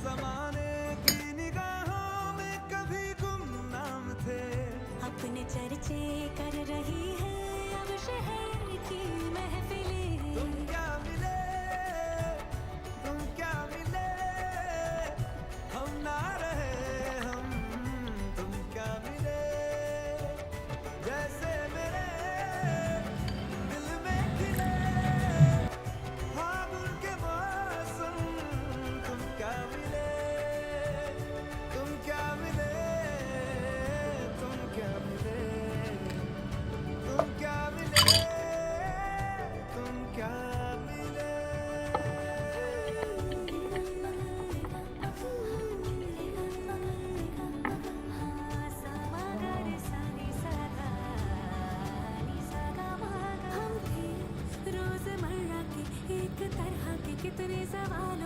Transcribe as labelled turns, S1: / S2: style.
S1: जमाने की निगाहों में कभी गुमनाम थे।
S2: अपने चर्चे कर रही है अब शहर की महफिलें।
S1: तुम क्या मिले, तुम क्या मिले, हम ना रहे हम, तुम क्या मिले। जैसे मेरे दिल में खिले फागुन के मौसम, तुम क्या मिले, तुम क्या मिले, तुम क्या मिले, तुम क्या मिले, तुम क्या मिले।
S2: हम थे रोजमर्रा के एक तरह के कितने सवाल